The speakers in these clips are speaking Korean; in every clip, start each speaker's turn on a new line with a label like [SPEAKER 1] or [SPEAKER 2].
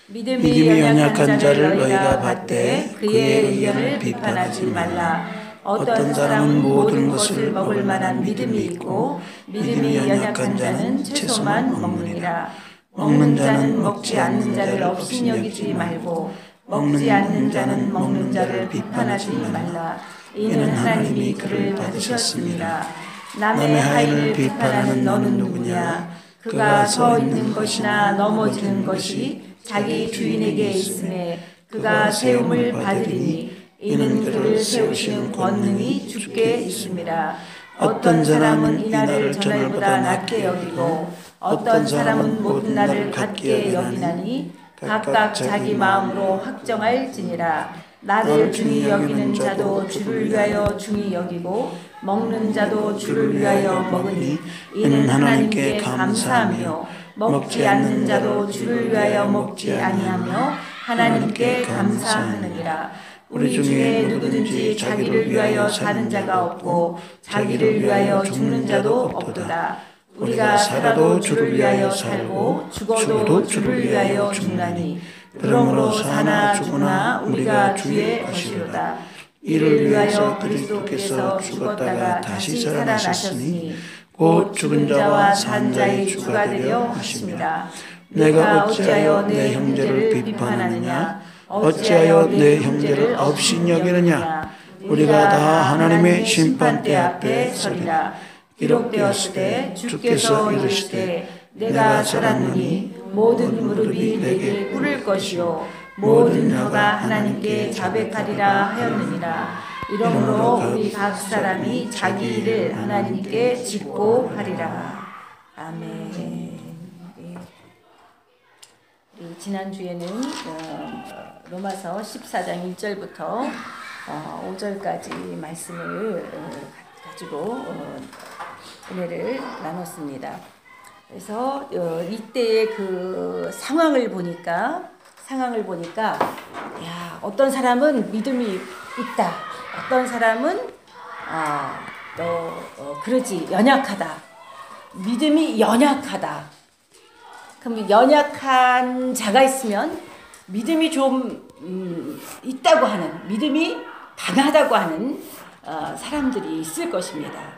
[SPEAKER 1] 믿음이 연약한 자를 너희가 받되 그의 의견을 비판하지 말라. 어떤 사람은 모든 것을 먹을 만한 믿음이 있고 믿음이 연약한 자는 채소만 먹느니라. 먹는 자는 먹지 않는 자를 업신여기지 말고 먹지 않는 자는 먹는 자를 비판하지 말라. 이는 하나님이 그를 받으셨습니다. 남의 하인을 비판하는 너는 누구냐? 그가 서 있는 것이나 넘어지는 것이 자기 주인에게 있음에 그가 세움을 받으리니 이는 그를 세우시는 권능이 주께 있음이라. 어떤 사람은 이날을 저날보다 낮게 여기고 어떤 사람은 모든 날을 같게 여기나니 각각 자기 마음으로 확정할지니라. 나를 중히 여기는 자도 주를 위하여 중히 여기고 먹는 자도 주를 위하여 먹으니 이는 하나님께 감사하며 먹지 않는 자도 주를 위하여 먹지 아니하며 하나님께 감사하느니라. 우리 중에 누구든지 자기를 위하여 사는 자가 없고 자기를 위하여 죽는 자도 없도다. 우리가 살아도 주를 위하여 살고 죽어도 주를 위하여 죽나니 그러므로 사나 죽으나 우리가 주의 것이로다. 이를 위하여 그리스도께서 죽었다가 다시 살아나셨으니 곧 죽은 자와 산 자의 주가 되려 하십니다. 내가 어찌하여 내 형제를 비판하느냐? 어찌하여 내 형제를 업신여기느냐? 우리가 다 하나님의 심판대 앞에 서리라. 기록되었으되 주께서 이르시되 내가 살았느니 모든 무릎이 내게 꿇을 것이요 모든 혀가 하나님께 자백하리라 하였느니라. 이러므로 우리 각 사람이 자기 일을 하나님께 짓고 하리라. 아멘. 지난주에는 로마서 14장 1절부터 5절까지 말씀을 가지고 은혜를 나눴습니다. 그래서 이때의 그 상황을 보니까 야, 어떤 사람은 믿음이 있다. 어떤 사람은 그러지 연약하다. 믿음이 연약하다. 그럼 연약한 자가 있으면 믿음이 좀 있다고 하는, 믿음이 강하다고 하는 사람들이 있을 것입니다.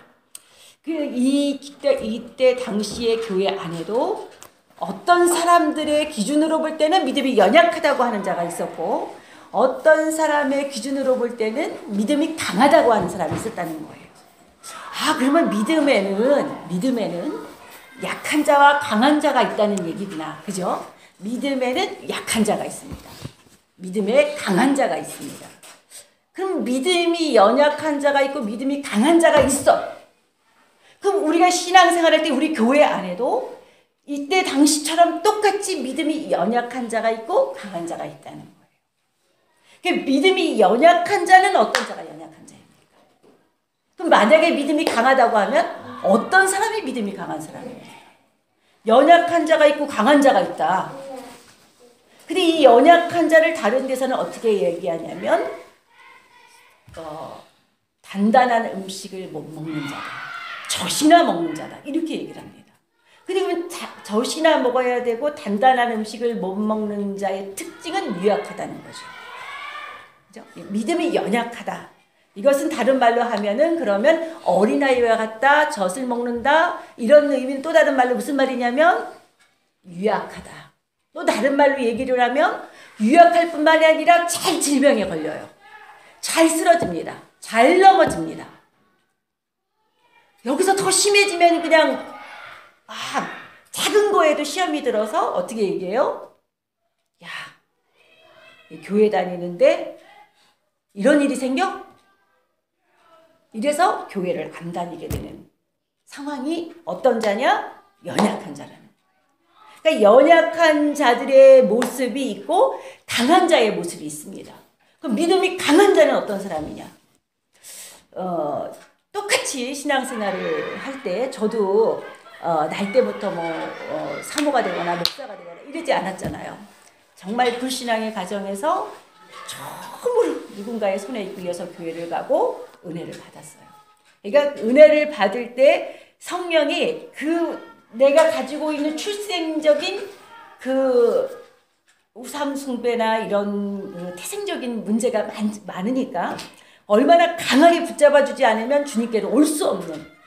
[SPEAKER 1] 이때 당시의 교회 안에도 어떤 사람들의 기준으로 볼 때는 믿음이 연약하다고 하는 자가 있었고 어떤 사람의 기준으로 볼 때는 믿음이 강하다고 하는 사람이 있었다는 거예요. 그러면 믿음에는 약한 자와 강한 자가 있다는 얘기구나. 그죠? 믿음에는 약한 자가 있습니다. 믿음에 강한 자가 있습니다. 그럼 믿음이 연약한 자가 있고 믿음이 강한 자가 있어. 그럼 우리가 신앙생활할 때 우리 교회 안에도 이때 당시처럼 똑같이 믿음이 연약한 자가 있고 강한 자가 있다는 거예요. 그러니까 믿음이 연약한 자는 어떤 자가 연약한 자입니까? 그럼 만약에 믿음이 강하다고 하면 어떤 사람이 믿음이 강한 사람입니까? 연약한 자가 있고 강한 자가 있다. 근데 이 연약한 자를 다른 데서는 어떻게 얘기하냐면 단단한 음식을 못 먹는 자다. 젖이나 먹는 자다. 이렇게 얘기를 합니다. 그러면 젖이나 먹어야 되고 단단한 음식을 못 먹는 자의 특징은 유약하다는 거죠. 그죠? 믿음이 연약하다. 이것은 다른 말로 하면은 그러면 어린아이와 같다, 젖을 먹는다 이런 의미는 또 다른 말로 무슨 말이냐면 유약하다. 또 다른 말로 얘기를 하면 유약할 뿐만이 아니라 잘 질병에 걸려요. 잘 쓰러집니다. 잘 넘어집니다. 여기서 더 심해지면 그냥 작은 거에도 시험이 들어서 어떻게 얘기해요? 야, 교회 다니는데 이런 일이 생겨? 이래서 교회를 안 다니게 되는 상황이 어떤 자냐? 연약한 자라는 거예요. 그러니까 연약한 자들의 모습이 있고 강한 자의 모습이 있습니다. 그럼 믿음이 강한 자는 어떤 사람이냐? 똑같이 신앙생활을 할 때 저도 날 때부터 사모가 되거나 목사가 되거나 이러지 않았잖아요. 정말 불신앙의 가정에서 처음으로 누군가의 손에 이끌려서 교회를 가고 은혜를 받았어요. 그러니까 은혜를 받을 때 성령이 내가 가지고 있는 출생적인
[SPEAKER 2] 우상 숭배나 이런 태생적인 문제가 많으니까 얼마나 강하게 붙잡아 주지 않으면 주님께로 올 수 없는.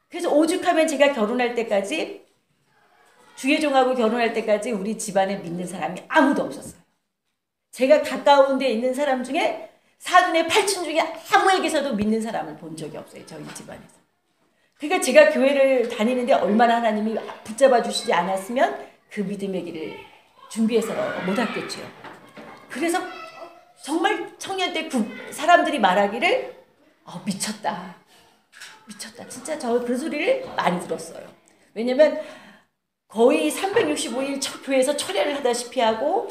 [SPEAKER 2] 그래서 오죽하면 제가 결혼할 때까지, 주예종하고 결혼할 때까지 우리 집안에 믿는 사람이 아무도 없었어요. 제가 가까운 데 있는 사람 중에 사돈의 팔촌 중에 아무에게서도 믿는 사람을 본 적이 없어요. 저희 집안에서. 그러니까 제가 교회를 다니는데 얼마나 하나님이 붙잡아 주시지 않았으면 그 믿음의 길을 준비해서 못 왔겠죠. 그래서 정말 청년 때 사람들이 말하기를 미쳤다. 미쳤다. 진짜 저 그 소리를 많이 들었어요. 왜냐면 거의 365일 교회에서 철야를 하다시피 하고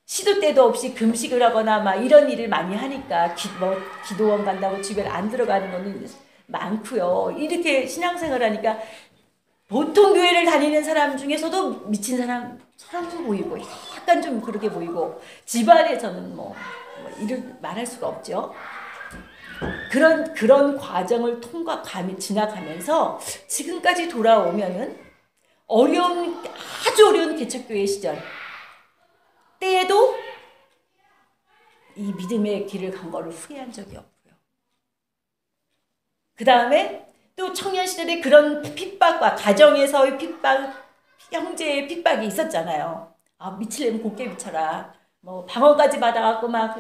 [SPEAKER 2] 시도 때도 없이 금식을 하거나 막 이런 일을 많이 하니까 기도원 간다고 집에 안 들어가는 거는 많고요. 이렇게 신앙생활 하니까 보통 교회를 다니는 사람 중에서도 미친 사람도 보이고 약간 좀 그렇게 보이고 집안에서는 이를 말할 수가 없죠. 그런 과정을 지나가면서 지금까지 돌아오면은 아주 어려운 개척교회 시절 때에도 이 믿음의 길을 간 거를 후회한 적이 없고요. 그 다음에 또 청년 시절에 그런 핍박과 가정에서의 핍박, 형제의 핍박이 있었잖아요. 미치려면 곱게 미쳐라. 방언까지 받아갖고 막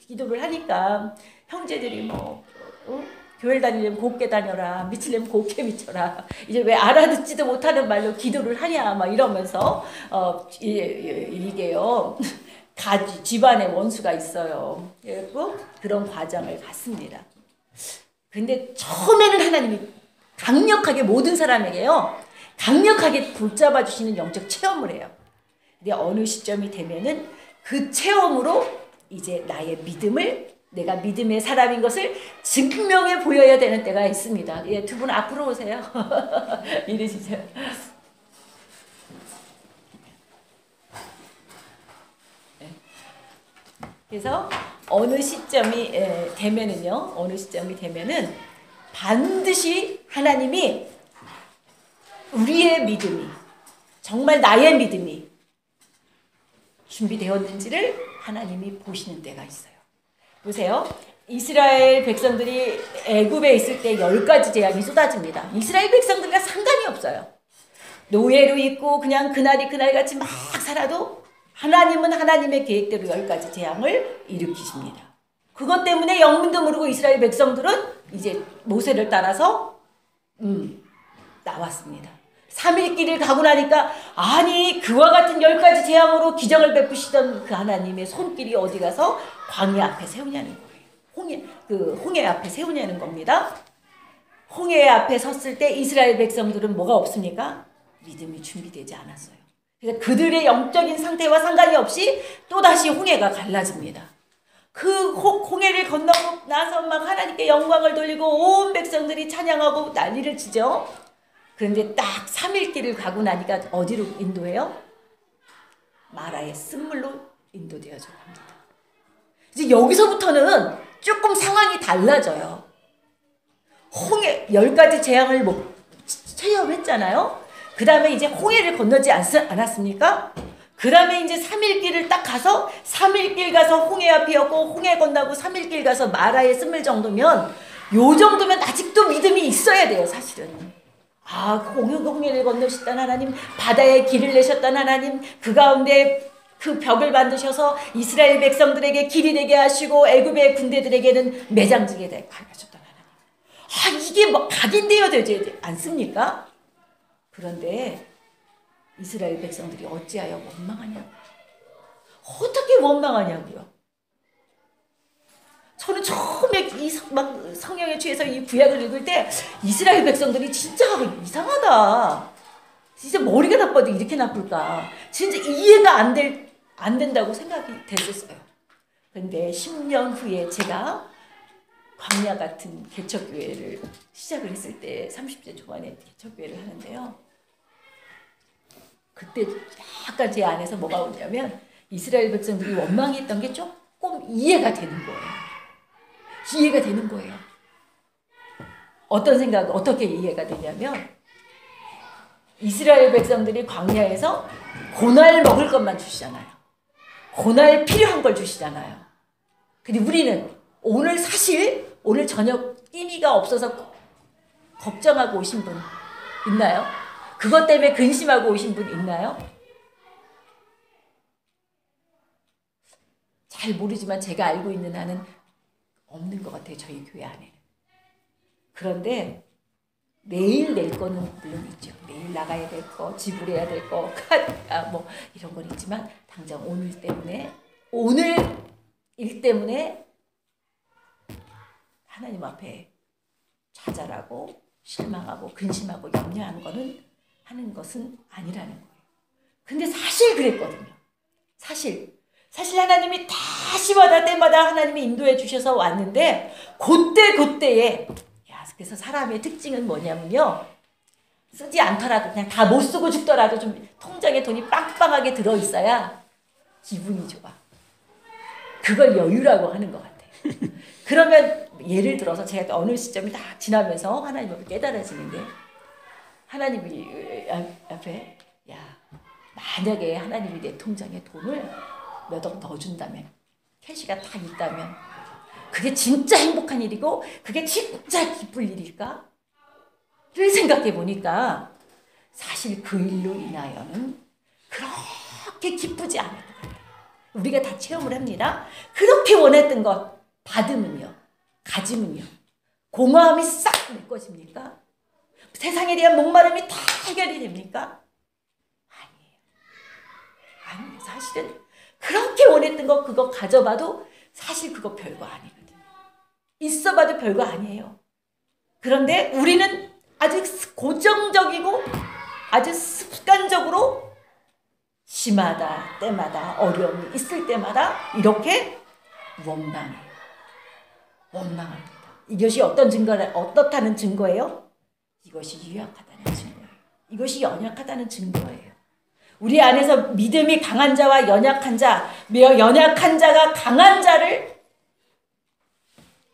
[SPEAKER 2] 기도를 하니까 형제들이 교회를 다니려면 곱게 다녀라. 미치려면 곱게 미쳐라. 이제 왜 알아듣지도 못하는 말로 기도를 하냐 막 이러면서 이게요. 집안에 원수가 있어요. 그리고 그런 과정을 갔습니다. 근데 처음에는 하나님이 강력하게 모든 사람에게요. 강력하게 붙잡아 주시는 영적 체험을 해요. 근데 어느 시점이 되면은 그 체험으로 이제 나의 믿음을 내가 믿음의 사람인 것을 증명해 보여야 되는 때가 있습니다. 예, 두 분 앞으로 오세요. 이러시죠. 그래서 어느 시점이 되면은 반드시 하나님이 우리의 믿음이 정말 나의 믿음이 준비되었는지를 하나님이 보시는 때가 있어요. 보세요. 이스라엘 백성들이 애굽에 있을 때 10가지 재앙이 쏟아집니다. 이스라엘 백성들과 상관이 없어요. 노예로 있고 그냥 그날이 그날같이 막 살아도 하나님은 하나님의 계획대로 10가지 재앙을 일으키십니다. 그것 때문에 영문도 모르고 이스라엘 백성들은 이제 모세를 따라서 나왔습니다. 3일 길을 가고 나니까 아니 그와 같은 10가지 재앙으로 기적을 베푸시던 그 하나님의 손길이 어디 가서 광야 앞에 세우냐는 거예요. 홍해 앞에 세우냐는 겁니다. 홍해 앞에 섰을 때 이스라엘 백성들은 뭐가 없습니까? 믿음이 준비되지 않았어요. 그래서 그들의 영적인 상태와 상관이 없이 또다시 홍해가 갈라집니다. 그 홍해를 건너고 나서 막 하나님께 영광을 돌리고 온 백성들이 찬양하고 난리를 치죠. 그런데 딱 3일 길을 가고 나니까 어디로 인도해요? 마라의 쓴물로 인도되어져 갑니다. 이제 여기서부터는 조금 상황이 달라져요. 홍해 10가지 재앙을 체험했잖아요. 그 다음에 이제 홍해를 건너지 않았습니까? 그 다음에 이제 3일 길을 딱 가서 3일 길 가서 홍해 앞이었고 홍해 건너고 3일 길 가서 마라의 쓴물 정도면 요 정도면 아직도 믿음이 있어야 돼요. 사실은. 홍해를 건너셨던 하나님, 바다에 길을 내셨던 하나님, 그 가운데 그 벽을 만드셔서 이스라엘 백성들에게 길이 되게 하시고 애굽의 군대들에게는 매장지게 되게 하셨던 하나님. 이게 각인되어 되지 않습니까? 그런데 이스라엘 백성들이 어찌하여 원망하냐고요. 어떻게 원망하냐고요. 저는 처음에 성령에 취해서 이 구약을 읽을 때 이스라엘 백성들이 진짜 이상하다. 진짜 머리가 나빠도 이렇게 나쁠까. 진짜 이해가 안 된다고 생각이 됐었어요. 그런데 10년 후에 제가 광야 같은 개척교회를 시작을 했을 때 30대 초반에 개척교회를 하는데요. 그때 약간 제 안에서 뭐가 오냐면 이스라엘 백성들이 원망했던 게 조금 이해가 되는 거예요. 이해가 되는 거예요. 어떻게 이해가 되냐면 이스라엘 백성들이 광야에서 고날 먹을 것만 주시잖아요. 고날 필요한 걸 주시잖아요. 근데 우리는 오늘 사실 오늘 저녁 끼니가 없어서 걱정하고 오신 분 있나요? 그것 때문에 근심하고 오신 분 있나요? 잘 모르지만 제가 알고 있는 한은 없는 것 같아요. 저희 교회 안에는. 그런데 매일 낼 거는 물론 있죠. 매일 나가야 될 거, 지불해야 될 거, 뭐 이런 건 있지만 당장 오늘 때문에 오늘 일 때문에 하나님 앞에 좌절하고 실망하고 근심하고 염려하는 거는 하는 것은 아니라는 거예요. 근데 사실 그랬거든요. 사실 하나님이 다시마다 때마다 하나님이 인도해 주셔서 왔는데 그때에 그래서 사람의 특징은 뭐냐면요. 쓰지 않더라도 그냥 다 못 쓰고 죽더라도 좀 통장에 돈이 빵빵하게 들어있어야 기분이 좋아. 그걸 여유라고 하는 것 같아요. 그러면 예를 들어서 제가 어느 시점이 다 지나면서 하나님 앞에 깨달아지는 게 하나님이 앞에 만약에 하나님이 내 통장에 돈을 몇 억 넣어준다면 캐시가 다 있다면 그게 진짜 행복한 일이고 그게 진짜 기쁠 일일까? 를 생각해 보니까 사실 그 일로 인하여는 그렇게 기쁘지 않을 것 같아요. 우리가 다 체험을 합니다. 그렇게 원했던 것 받으면요. 가지면요. 공허함이 싹 메꿔집니까? 세상에 대한 목마름이 다 해결이 됩니까? 아니에요. 사실은 그렇게 원했던 거 그거 가져봐도 사실 그거 별거 아니거든요. 있어봐도 별거 아니에요. 그런데 우리는 아주 고정적이고 아주 습관적으로 시마다 때마다 어려움이 있을 때마다 이렇게 원망합니다. 이것이 어떻다는 증거예요? 이것이 유약하다는 증거예요. 이것이 연약하다는 증거예요. 우리 안에서 믿음이 강한 자와 연약한 자, 연약한 자가 강한 자를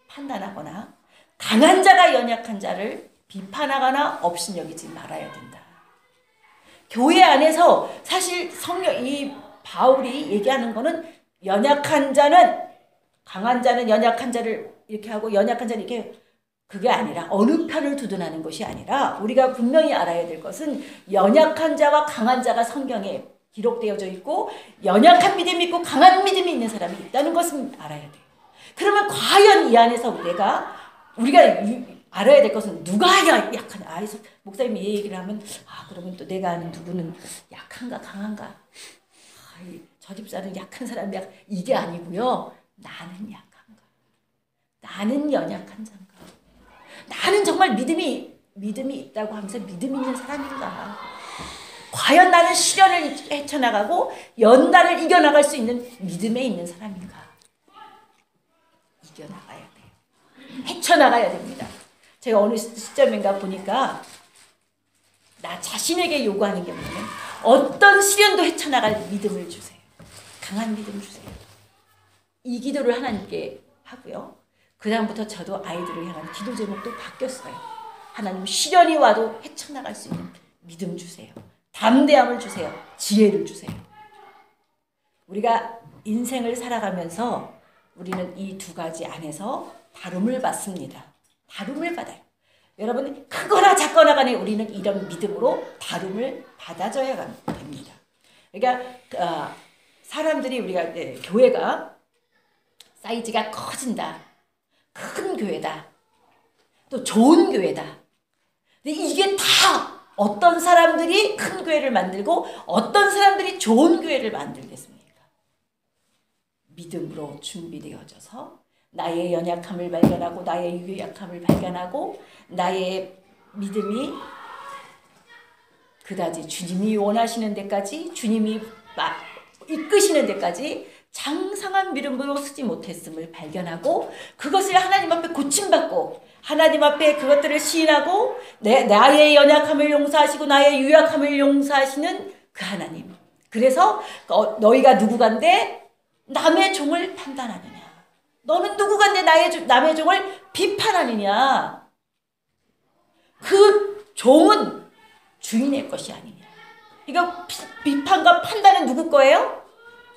[SPEAKER 2] 판단하거나 강한 자가 연약한 자를 비판하거나 업신여기지 말아야 된다. 교회 안에서 사실 이 바울이 얘기하는 거는 연약한 자는 강한 자는 연약한 자를 이렇게 하고 연약한 자는 이렇게 그게 아니라 어느 편을 두둔하는 것이 아니라 우리가 분명히 알아야 될 것은 연약한 자와 강한 자가 성경에 기록되어져 있고 연약한 믿음이 있고 강한 믿음이 있는 사람이 있다는 것은 알아야 돼요. 그러면 과연 이 안에서 우리가 알아야 될 것은 누가 약한 목사님이 이 얘기를 하면 그러면 또 내가 아는 누구는 약한가 강한가 저 집사는 약한 사람이야 이게 아니고요. 나는 약한가 나는 연약한 자인가 나는 정말 믿음이 있다고 하면서 믿음 있는 사람인가 과연 나는 시련을 헤쳐나가고 연단을 이겨나갈 수 있는 믿음에 있는 사람인가 이겨나가야 돼요. 헤쳐나가야 됩니다. 제가 어느 시점인가 보니까 나 자신에게 요구하는 게 뭐냐면 어떤 시련도 헤쳐나갈 믿음을 주세요. 강한 믿음 주세요. 이 기도를 하나님께 하고요. 그 다음부터 저도 아이들을 향한 기도 제목도 바뀌었어요. 하나님 시련이 와도 헤쳐나갈 수 있는 믿음 주세요. 담대함을 주세요. 지혜를 주세요. 우리가 인생을 살아가면서 우리는 이 두 가지 안에서 다름을 받습니다. 다름을 받아요. 여러분 크거나 작거나 간에 우리는 이런 믿음으로 다름을 받아줘야 됩니다. 그러니까 사람들이 우리가 교회가 사이즈가 커진다. 큰 교회다. 또 좋은 교회다. 근데 이게 다 어떤 사람들이 큰 교회를 만들고 어떤 사람들이 좋은 교회를 만들겠습니까? 믿음으로 준비되어져서 나의 연약함을 발견하고 나의 유약함을 발견하고 나의 믿음이 그다지 주님이 원하시는 데까지 주님이 이끄시는 데까지 장성한 믿음으로 쓰지 못했음을 발견하고 그것을 하나님 앞에 고침받고 하나님 앞에 그것들을 시인하고 나의 연약함을 용서하시고 나의 유약함을 용서하시는 그 하나님. 그래서 너희가 누구간데 남의 종을 판단하느냐. 너는 누구간데 남의 종을 비판하느냐. 그 종은 주인의 것이 아니냐. 이거 비판과 판단은 누구 거예요?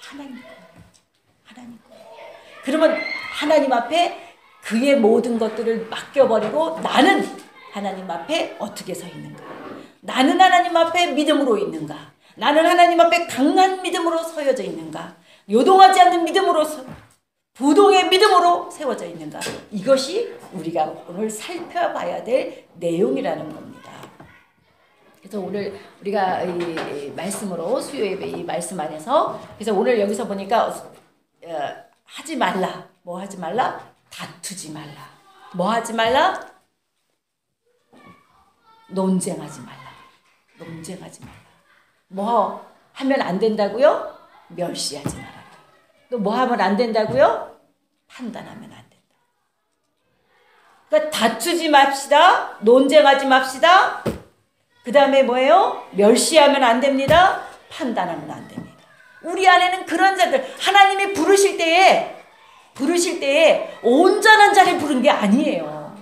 [SPEAKER 2] 하나님 거예요. 하나님 거예요. 그러면 하나님 앞에 그의 모든 것들을 맡겨버리고 나는 하나님 앞에 어떻게 서 있는가? 나는 하나님 앞에 믿음으로 있는가? 나는 하나님 앞에 강한 믿음으로 서여져 있는가? 요동하지 않는 믿음으로 부동의 믿음으로 세워져 있는가? 이것이 우리가 오늘 살펴봐야 될 내용이라는 겁니다. 그래서 오늘 우리가 이 말씀으로 수요예배 이 말씀 안에서 그래서 오늘 여기서 보니까 하지 말라. 뭐 하지 말라? 다투지 말라. 뭐 하지 말라? 논쟁하지 말라. 논쟁하지 말라. 뭐 하면 안 된다고요? 멸시하지 말아라. 또 뭐 하면 안 된다고요? 판단하면 안 된다. 그러니까 다투지 맙시다. 논쟁하지 맙시다. 그 다음에 뭐예요? 멸시하면 안 됩니다. 판단하면 안 됩니다. 우리 안에는 그런 자들 하나님이 부르실 때에 온전한 자를 부른 게 아니에요.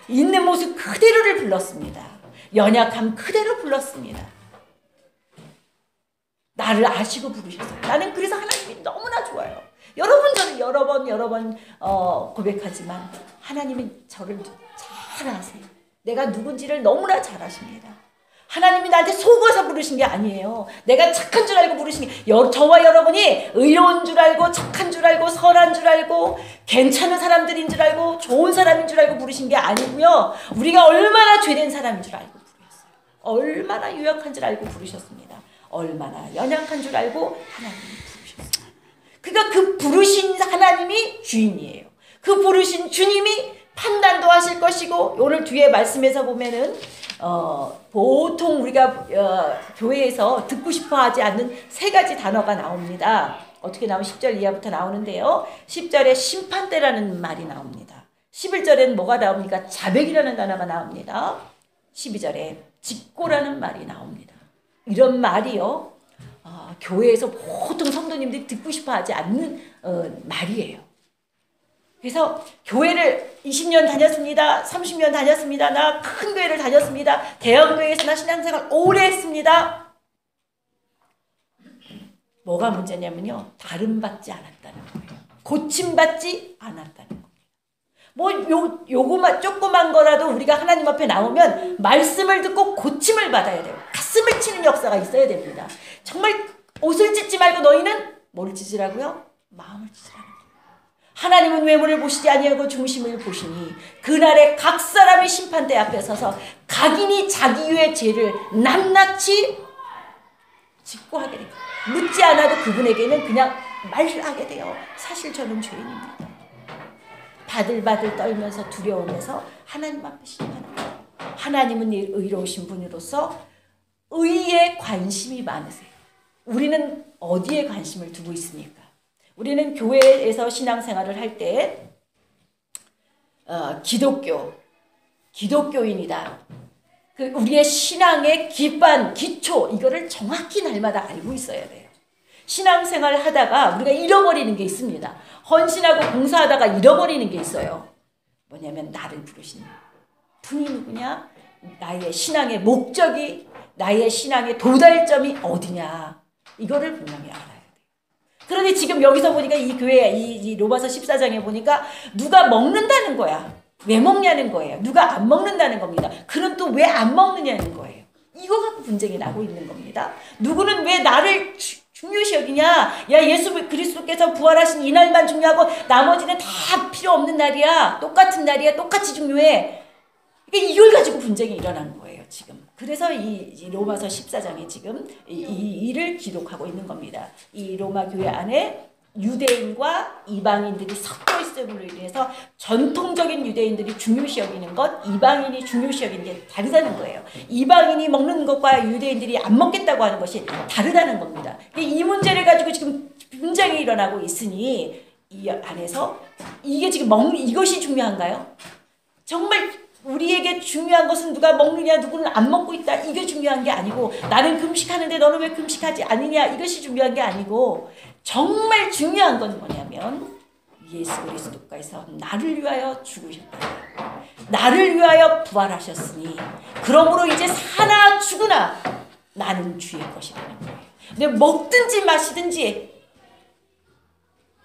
[SPEAKER 2] 있는 모습 그대로를 불렀습니다. 연약함 그대로 불렀습니다. 나를 아시고 부르셨어요. 나는 그래서 하나님이 너무나 좋아요. 여러분 저는 여러 번 고백하지만 하나님이 저를 잘 아세요. 내가 누군지를 너무나 잘 아십니다. 하나님이 나한테 속어서 부르신 게 아니에요. 내가 착한 줄 알고 부르신 게 저와 여러분이 의로운 줄 알고 착한 줄 알고 선한 줄 알고 괜찮은 사람들인 줄 알고 좋은 사람인 줄 알고 부르신 게 아니고요. 우리가 얼마나 죄된 사람인 줄 알고 부르셨어요. 얼마나 유약한 줄 알고 부르셨습니다. 얼마나 연약한 줄 알고 하나님이 부르셨어요. 그러니까 그 부르신 하나님이 주인이에요. 그 부르신 주님이 판단도 하실 것이고 오늘 뒤에 말씀에서 보면은 보통 우리가 교회에서 듣고 싶어 하지 않는 세 가지 단어가 나옵니다. 어떻게 나오면 10절 이하부터 나오는데요. 10절에 심판대라는 말이 나옵니다. 11절에는 뭐가 나옵니까? 자백이라는 단어가 나옵니다. 12절에 직고라는 말이 나옵니다. 이런 말이요. 교회에서 보통 성도님들이 듣고 싶어 하지 않는 말이에요. 그래서 교회를 20년 다녔습니다. 30년 다녔습니다. 나 큰 교회를 다녔습니다. 대형교회에서 나 신앙생활 오래 했습니다. 뭐가 문제냐면요. 다름받지 않았다는 거예요. 고침받지 않았다는 겁니다. 뭐 요거만 조그만 거라도 우리가 하나님 앞에 나오면 말씀을 듣고 고침을 받아야 돼요. 가슴을 치는 역사가 있어야 됩니다. 정말 옷을 찢지 말고 너희는 뭐를 찢으라고요? 마음을 찢으라는 거예요. 하나님은 외모를 보시지 아니하고 중심을 보시니 그날에 각 사람이 심판대 앞에 서서 각인이 자기 위의 죄를 낱낱이 직고하게 됩니다. 묻지 않아도 그분에게는 그냥 말하게 돼요. 사실 저는 죄인입니다. 바들바들 떨면서 두려우면서 하나님 앞에 신앙하는 거예요. 하나님은 의로우신 분으로서 의에 관심이 많으세요. 우리는 어디에 관심을 두고 있습니까? 우리는 교회에서 신앙생활을 할 때 기독교인이다. 우리의 신앙의 기반, 기초 이거를 정확히 날마다 알고 있어야 돼요. 신앙생활을 하다가 우리가 잃어버리는 게 있습니다. 헌신하고 봉사하다가 잃어버리는 게 있어요. 뭐냐면 나를 부르신 분이 누구냐? 나의 신앙의 목적이 나의 신앙의 도달점이 어디냐? 이거를 분명히 알아야 돼요. 그런데 지금 여기서 보니까 이 교회 이 로마서 14장에 보니까 누가 먹는다는 거야. 왜 먹냐는 거예요. 누가 안 먹는다는 겁니다. 그는 또 왜 안 먹느냐는 거예요. 이거 갖고 분쟁이 나고 있는 겁니다. 누구는 왜 나를 중요시 여기냐? 야, 예수 그리스도께서 부활하신 이날만 중요하고 나머지는 다 필요 없는 날이야. 똑같은 날이야. 똑같이 중요해. 그러니까 이걸 가지고 분쟁이 일어난 거예요, 지금. 그래서 이 로마서 14장에 지금 이 일을 기록하고 있는 겁니다. 이 로마 교회 안에 유대인과 이방인들이 섞여 있음으로 인해서 전통적인 유대인들이 중요시 여기는 것, 이방인이 중요시 여기는 게 다르다는 거예요. 이방인이 먹는 것과 유대인들이 안 먹겠다고 하는 것이 다르다는 겁니다. 이 문제를 가지고 지금 분쟁이 일어나고 있으니 이 안에서 이게 지금 이것이 중요한가요? 정말 우리에게 중요한 것은 누가 먹느냐, 누구는 안 먹고 있다. 이게 중요한 게 아니고 나는 금식하는데 너는 왜 금식하지 않느냐. 이것이 중요한 게 아니고 정말 중요한 건 뭐냐면 예수 그리스도께서 나를 위하여 죽으셨다. 나를 위하여 부활하셨으니 그러므로 이제 사나 죽으나 나는 주의 것이라는 거예요. 근데 먹든지 마시든지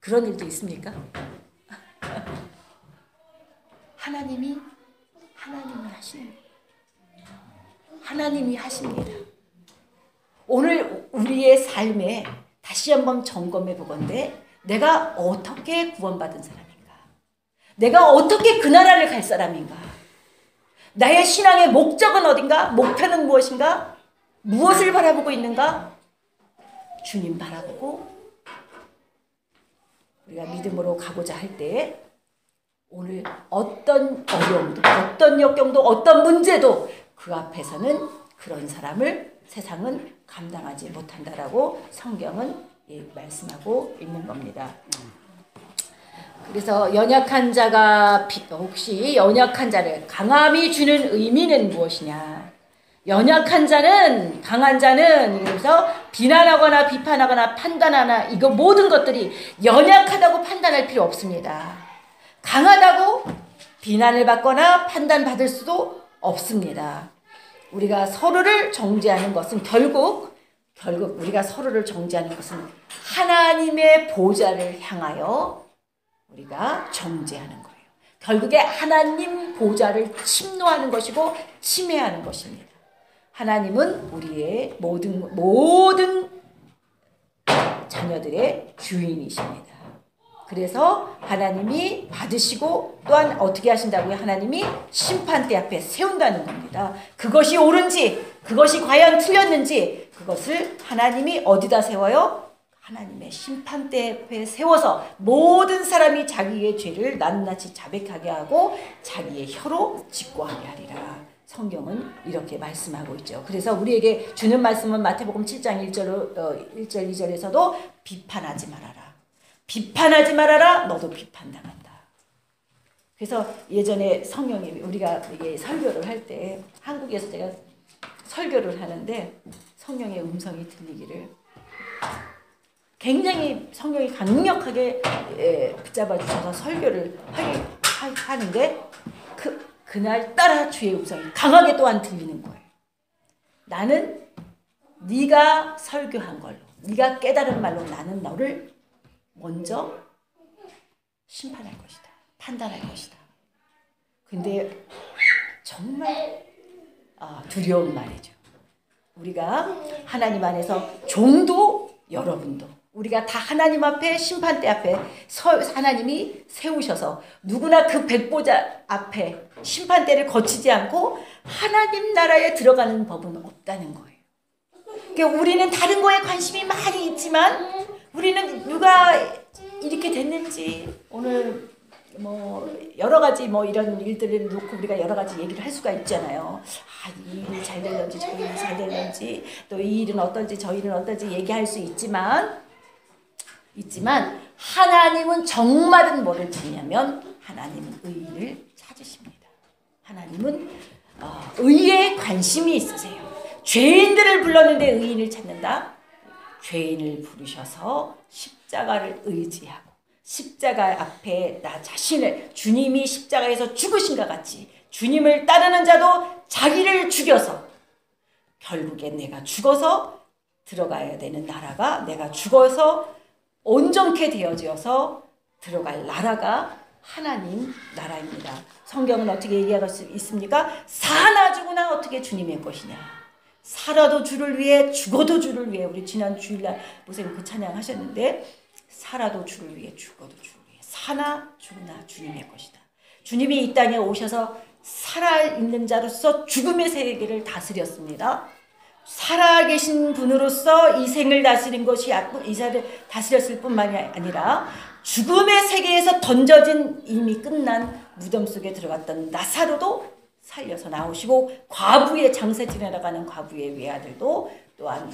[SPEAKER 2] 그런 일도 있습니까? 하나님이 하시는 거예요. 하나님이 하십니다. 오늘 우리의 삶에 다시 한번 점검해 보건대 내가 어떻게 구원받은 사람인가? 내가 어떻게 그 나라를 갈 사람인가? 나의 신앙의 목적은 어딘가? 목표는 무엇인가? 무엇을 바라보고 있는가? 주님 바라보고 우리가 믿음으로 가고자 할 때 오늘 어떤 어려움도 어떤 역경도 어떤 문제도 그 앞에서는 그런 사람을 세상은 감당하지 못한다라고 성경은 말씀하고 있는 겁니다. 그래서 연약한 자가 혹시 연약한 자를 강함이 주는 의미는 무엇이냐? 연약한 자는 강한 자는 그래서 비난하거나 비판하거나 판단하나 이거 모든 것들이 연약하다고 판단할 필요 없습니다. 강하다고 비난을 받거나 판단받을 수도 없습니다. 우리가 서로를 정죄하는 것은 결국 우리가 서로를 정죄하는 것은 하나님의 보좌를 향하여 우리가 정죄하는 거예요. 결국에 하나님 보좌를 침노하는 것이고 침해하는 것입니다. 하나님은 우리의 모든 자녀들의 주인이십니다. 그래서 하나님이 받으시고 또한 어떻게 하신다고요? 하나님이 심판대 앞에 세운다는 겁니다. 그것이 옳은지 그것이 과연 틀렸는지 그것을 하나님이 어디다 세워요? 하나님의 심판대 앞에 세워서 모든 사람이 자기의 죄를 낱낱이 자백하게 하고 자기의 혀로 직고하게 하리라. 성경은 이렇게 말씀하고 있죠. 그래서 우리에게 주는 말씀은 마태복음 7장 1절 2절에서도 비판하지 말아라. 비판하지 말아라. 너도 비판당한다. 그래서 예전에 성령님이 우리가 이게 설교를 할 때 한국에서 제가 설교를 하는데 성령의 음성이 들리기를 굉장히 성령이 강력하게 붙잡아 주셔서 설교를 하는데 그날 따라 주의 음성이 강하게 또한 들리는 거예요. 나는 네가 설교한 걸로 네가 깨달은 말로 나는 너를 먼저 심판할 것이다. 판단할 것이다. 근데 정말 두려운 말이죠. 우리가 하나님 안에서 종도 여러분도 우리가 다 하나님 앞에 심판대 앞에 하나님이 세우셔서 누구나 그 백보자 앞에 심판대를 거치지 않고 하나님 나라에 들어가는 법은 없다는 거예요. 그러니까 우리는 다른 거에 관심이 많이 있지만 우리는 누가 이렇게 됐는지 오늘 여러 가지 이런 일들을 놓고 우리가 여러 가지 얘기를 할 수가 있잖아요. 이 일이 잘 될런지 저 일이 잘 될런지 또 이 일은 어떤지 저 일은 어떤지 얘기할 수 있지만 하나님은 정말은 뭐를 찾냐면 하나님은 의인을 찾으십니다. 하나님은 의에 관심이 있으세요. 죄인들을 불렀는데 의인을 찾는다. 죄인을 부르셔서 십자가를 의지하고 십자가 앞에 나 자신을 주님이 십자가에서 죽으신 것 같이 주님을 따르는 자도 자기를 죽여서 결국에 내가 죽어서 들어가야 되는 나라가 내가 죽어서 온전케 되어져서 들어갈 나라가 하나님 나라입니다. 성경은 어떻게 얘기하고 있습니까? 사나 죽으나 어떻게 주님의 것이냐. 살아도 주를 위해 죽어도 주를 위해 우리 지난 주일날 목사님 그 찬양 하셨는데 살아도 주를 위해 죽어도 주를 위해 사나 죽으나 주님의 것이다. 주님이 이 땅에 오셔서 살아있는 자로서 죽음의 세계를 다스렸습니다. 살아계신 분으로서 이 생을 다스린 것이 이 세를 다스렸을 뿐만이 아니라 죽음의 세계에서 던져진 이미 끝난 무덤 속에 들어갔던 나사로도 살려서 나오시고 과부의 장세 지내려가는 과부의 외아들도 또한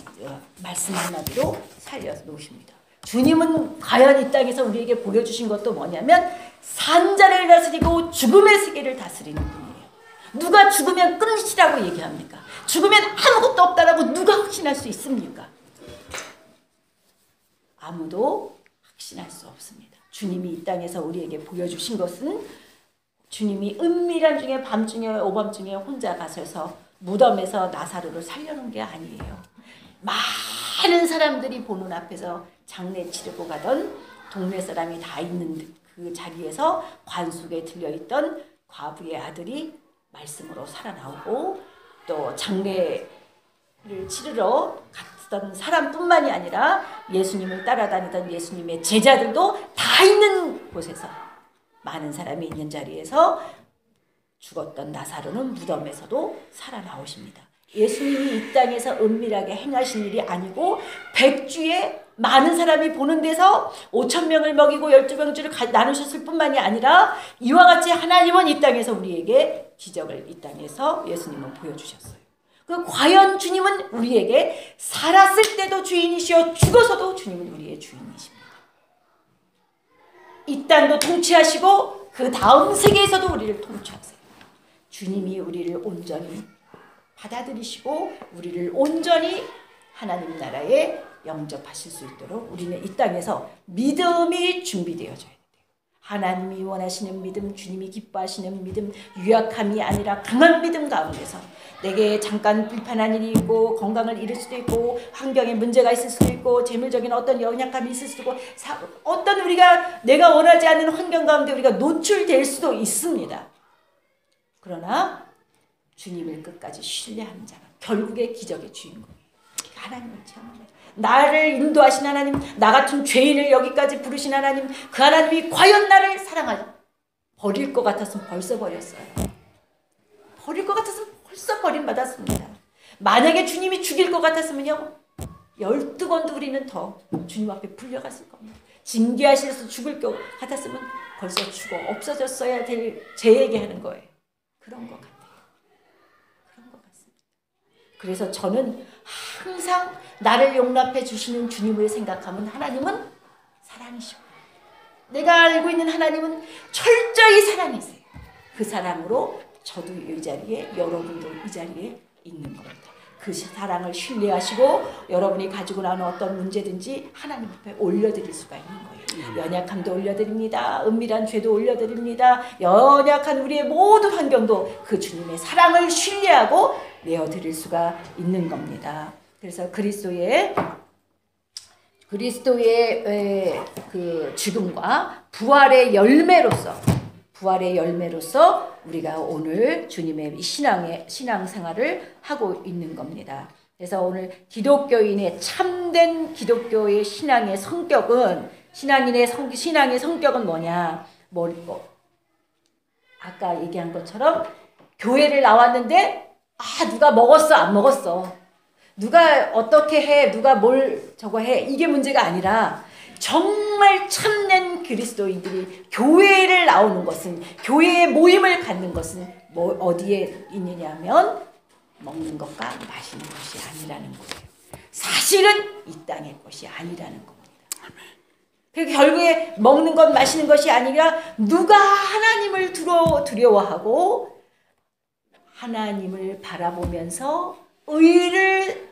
[SPEAKER 2] 말씀 한마디로 살려서 놓으십니다. 주님은 과연 이 땅에서 우리에게 보여주신 것도 뭐냐면 산자를 다스리고 죽음의 세계를 다스리는 분이에요. 누가 죽으면 끝이라고 얘기합니까? 죽으면 아무것도 없다라고 누가 확신할 수 있습니까? 아무도 확신할 수 없습니다. 주님이 이 땅에서 우리에게 보여주신 것은 주님이 은밀한 중에 밤중에 오밤중에 혼자 가셔서 무덤에서 나사로를 살려놓은 게 아니에요. 많은 사람들이 보는 앞에서 장례 치르고 가던 동네 사람이 다 있는 그 자리에서 관 속에 들려있던 과부의 아들이 말씀으로 살아나오고 또 장례를 치르러 갔던 사람뿐만이 아니라 예수님을 따라다니던 예수님의 제자들도 다 있는 곳에서 많은 사람이 있는 자리에서 죽었던 나사로는 무덤에서도 살아나오십니다. 예수님이 이 땅에서 은밀하게 행하신 일이 아니고 백주에 많은 사람이 보는 데서 5,000명을 먹이고 12병주를 나누셨을 뿐만이 아니라 이와 같이 하나님은 이 땅에서 우리에게 기적을 이 땅에서 예수님은 보여주셨어요. 그 과연 주님은 우리에게 살았을 때도 주인이시오 죽어서도 주님은 우리의 주인이십니다. 이 땅도 통치하시고 그 다음 세계에서도 우리를 통치하세요. 주님이 우리를 온전히 받아들이시고 우리를 온전히 하나님 나라에 영접하실 수 있도록 우리는 이 땅에서 믿음이 준비되어져야 돼요. 하나님이 원하시는 믿음, 주님이 기뻐하시는 믿음, 유약함이 아니라 강한 믿음 가운데서 내게 잠깐 불편한 일이 있고 건강을 잃을 수도 있고 환경에 문제가 있을 수도 있고 재물적인 어떤 연약함이 있을 수도 있고 어떤 우리가 내가 원하지 않는 환경 가운데 우리가 노출될 수도 있습니다. 그러나 주님을 끝까지 신뢰하는 자가 결국에 기적의 주인공이에요. 하나님을 체험합니다. 나를 인도하신 하나님, 나 같은 죄인을 여기까지 부르신 하나님, 그 하나님이 과연 나를 버릴 것 같았으면 벌써 버렸어요. 버릴 것 같았으면 벌써 버림받았습니다. 만약에 주님이 죽일 것 같았으면요 12번도 우리는 더 주님 앞에 불려갔을 겁니다. 징계하셔서 죽을 것 같았으면 벌써 죽어 없어졌어야 될 제 얘기하는 거예요. 그런 것 같아요. 그런 것 같습니다. 그래서 저는 항상 나를 용납해 주시는 주님을 생각하면 하나님은 사랑이시고 내가 알고 있는 하나님은 철저히 사랑이세요. 그 사랑으로 저도 이 자리에 여러분도 이 자리에 있는 겁니다. 그 사랑을 신뢰하시고 여러분이 가지고 나온 어떤 문제든지 하나님 앞에 올려드릴 수가 있는 거예요. 연약함도 올려드립니다. 은밀한 죄도 올려드립니다. 연약한 우리의 모든 환경도 그 주님의 사랑을 신뢰하고 내어드릴 수가 있는 겁니다. 그래서 그리스도의 그 죽음과 부활의 열매로서 우리가 오늘 주님의 신앙생활을 하고 있는 겁니다. 그래서 오늘 기독교인의 참된 기독교의 신앙의 성격은 신앙의 성격은 뭐냐? 아까 얘기한 것처럼 교회를 나왔는데 누가 먹었어 안 먹었어? 누가 어떻게 해? 누가 뭘 저거 해? 이게 문제가 아니라 정말 참된 그리스도인들이 교회를 나오는 것은 교회의 모임을 갖는 것은 어디에 있느냐면 먹는 것과 마시는 것이 아니라는 거예요. 사실은 이 땅의 것이 아니라는 겁니다. 그러니까 결국에 먹는 것 마시는 것이 아니라 누가 하나님을 두려워하고 하나님을 바라보면서 의를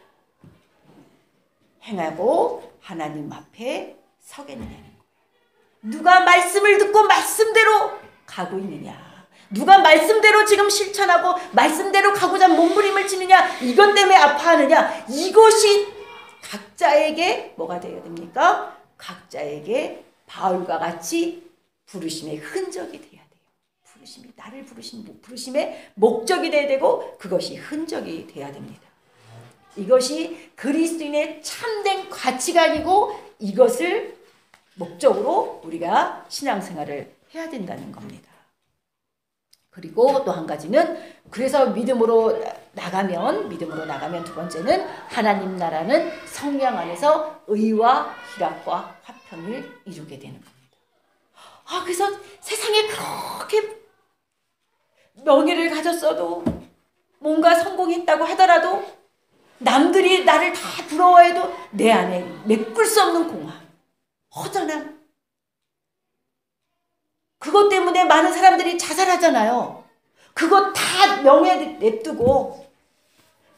[SPEAKER 2] 행하고 하나님 앞에 서겠느냐는 거예요. 누가 말씀을 듣고 말씀대로 가고 있느냐, 누가 말씀대로 지금 실천하고 말씀대로 가고자 몸부림을 치느냐, 이것 때문에 아파하느냐, 이것이 각자에게 뭐가 되어야 됩니까? 각자에게 바울과 같이 부르심의 흔적이 돼야 돼요. 부르심이 나를 부르심의 목적이 돼야 되고 그것이 흔적이 돼야 됩니다. 이것이 그리스도인의 참된 가치관이고 이것을 목적으로 우리가 신앙생활을 해야 된다는 겁니다. 그리고 또 한 가지는 그래서 믿음으로 나가면 두 번째는 하나님 나라는 성령 안에서 의와 희락과 화평을 이루게 되는 겁니다. 그래서 세상에 그렇게 명예를 가졌어도 뭔가 성공했다고 하더라도 남들이 나를 다 부러워해도 내 안에 메꿀 수 없는 공허함, 허전함. 그것 때문에 많은 사람들이 자살하잖아요. 그거 다 명예 냅두고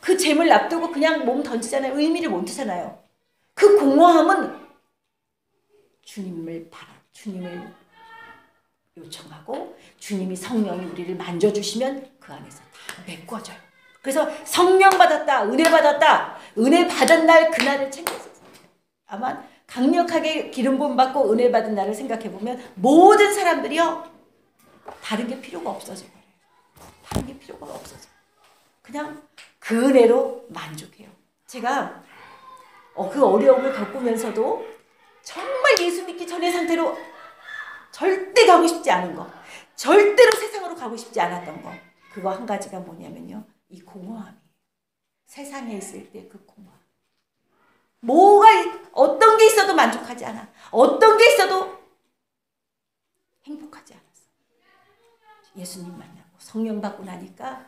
[SPEAKER 2] 그 재물 납두고 그냥 몸 던지잖아요. 의미를 못 두잖아요. 그 공허함은 주님을 요청하고 주님이 성령이 우리를 만져주시면 그 안에서 다 메꿔져요. 그래서 성령 받았다, 은혜 받았다, 은혜 받은 날 그날을 챙겼어요. 아마 강력하게 기름 부음 받고 은혜 받은 나를 생각해 보면 모든 사람들이요 다른 게 필요가 없어져 버려요. 다른 게 필요가 없어져. 그냥 그 은혜로 만족해요. 제가 그 어려움을 겪으면서도 정말 예수 믿기 전의 상태로 절대 가고 싶지 않은 거, 절대로 세상으로 가고 싶지 않았던 거, 그거 한 가지가 뭐냐면요, 이 공허함이. 세상에 있을 때 그 공허함. 어떤 게 있어도 만족하지 않아. 어떤 게 있어도 행복하지 않았어. 예수님 만나고 성령 받고 나니까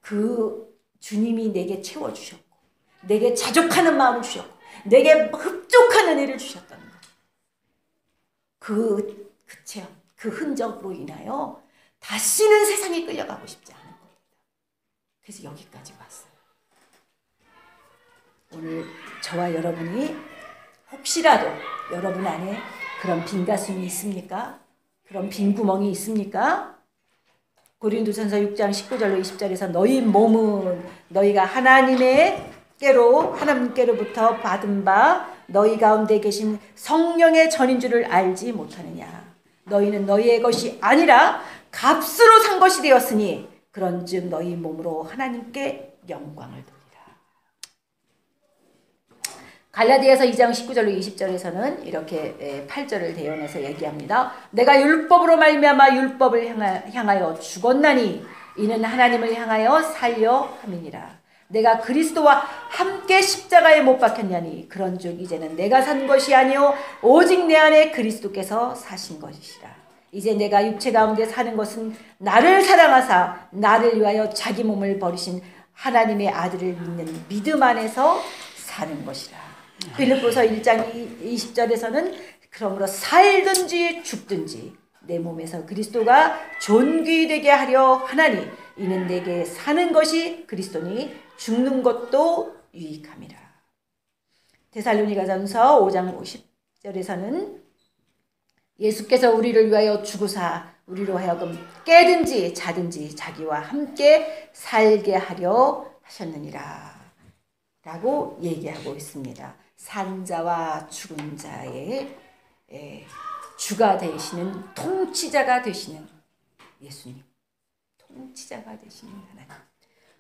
[SPEAKER 2] 그 주님이 내게 채워주셨고, 내게 자족하는 마음을 주셨고, 내게 흡족한 은혜를 주셨다는 거. 그 체험, 그 흔적으로 인하여 다시는 세상에 끌려가고 싶지 않은 겁니다. 그래서 여기까지 왔어요. 오늘 저와 여러분이 혹시라도 여러분 안에 그런 빈 가슴이 있습니까? 그런 빈 구멍이 있습니까? 고린도전서 6장 19절로 20절에서 너희 몸은 너희가 하나님께로부터 받은 바 너희 가운데 계신 성령의 전인 줄을 알지 못하느냐. 너희는 너희의 것이 아니라 값으로 산 것이 되었으니 그런즉 너희 몸으로 하나님께 영광을 돌리라. 갈라디아서 2장 19절로 20절에서는 이렇게 8절을 대연해서 얘기합니다. 내가 율법으로 말미암아 율법을 향하여 죽었나니 이는 하나님을 향하여 살려 함이니라. 내가 그리스도와 함께 십자가에 못 박혔냐니 그런즉 이제는 내가 산 것이 아니요 오직 내 안에 그리스도께서 사신 것이시라. 이제 내가 육체 가운데 사는 것은 나를 사랑하사 나를 위하여 자기 몸을 버리신 하나님의 아들을 믿는 믿음 안에서 사는 것이라. 빌립보서 1장 20절에서는 그러므로 살든지 죽든지 내 몸에서 그리스도가 존귀되게 하려 하나니 이는 내게 사는 것이 그리스도니 죽는 것도 유익함이라. 데살로니가전서 5장 50절에서는 예수께서 우리를 위하여 죽으사 우리로 하여금 깨든지 자든지 자기와 함께 살게 하려 하셨느니라 라고 얘기하고 있습니다. 산 자와 죽은 자의 주가 되시는, 통치자가 되시는 예수님, 통치자가 되시는 하나님.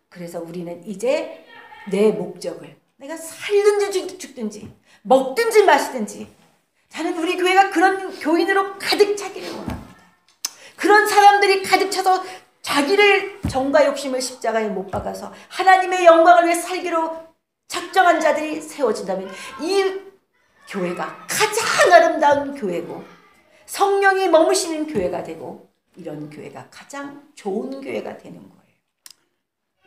[SPEAKER 2] 그래서 우리는 이제 내 목적을, 내가 살든지 죽든지 먹든지 마시든지, 저는 우리 교회가 그런 교인으로 가득 차기를 원합니다. 그런 사람들이 가득 차서 자기를 정과 욕심을 십자가에 못 박아서 하나님의 영광을 위해 살기로 작정한 자들이 세워진다면 이 교회가 가장 아름다운 교회고 성령이 머무시는 교회가 되고 이런 교회가 가장 좋은 교회가 되는 거예요.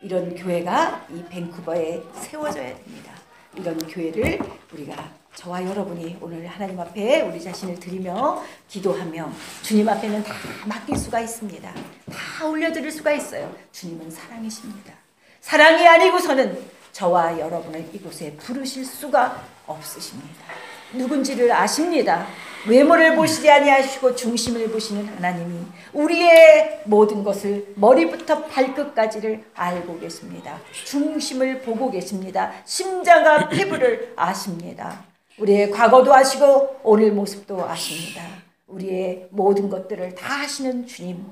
[SPEAKER 2] 이런 교회가 이 밴쿠버에 세워져야 됩니다. 이런 교회를 우리가, 저와 여러분이 오늘 하나님 앞에 우리 자신을 드리며 기도하며, 주님 앞에는 다 맡길 수가 있습니다. 다 올려드릴 수가 있어요. 주님은 사랑이십니다. 사랑이 아니고서는 저와 여러분을 이곳에 부르실 수가 없으십니다. 누군지를 아십니다. 외모를 보시지 아니하시고 중심을 보시는 하나님이 우리의 모든 것을 머리부터 발끝까지를 알고 계십니다. 중심을 보고 계십니다. 심장과 피부를 아십니다. 우리의 과거도 아시고 오늘 모습도 아십니다. 우리의 모든 것들을 다 아시는 주님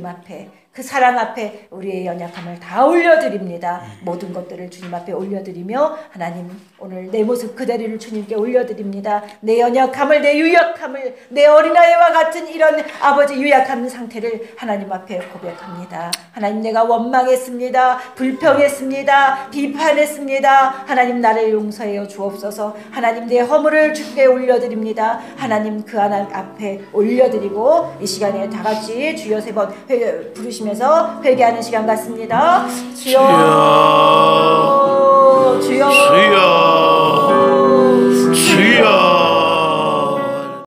[SPEAKER 2] 앞에, 그 사랑 앞에 우리의 연약함을 다 올려드립니다. 모든 것들을 주님 앞에 올려드리며, 하나님 오늘 내 모습 그대로를 주님께 올려드립니다. 내 연약함을, 내 유약함을, 내 어린아이와 같은 이런 아버지 유약한 상태를 하나님 앞에 고백합니다. 하나님, 내가 원망했습니다. 불평했습니다. 비판했습니다. 하나님, 나를 용서하여 주옵소서. 하나님, 내 허물을 주께 올려드립니다. 하나님, 그 하나님 앞에 올려드리고 이 시간에 다 같이 주여 세 번 부르시면서 회개하는 시간 같습니다. 주여, 주여, 주여,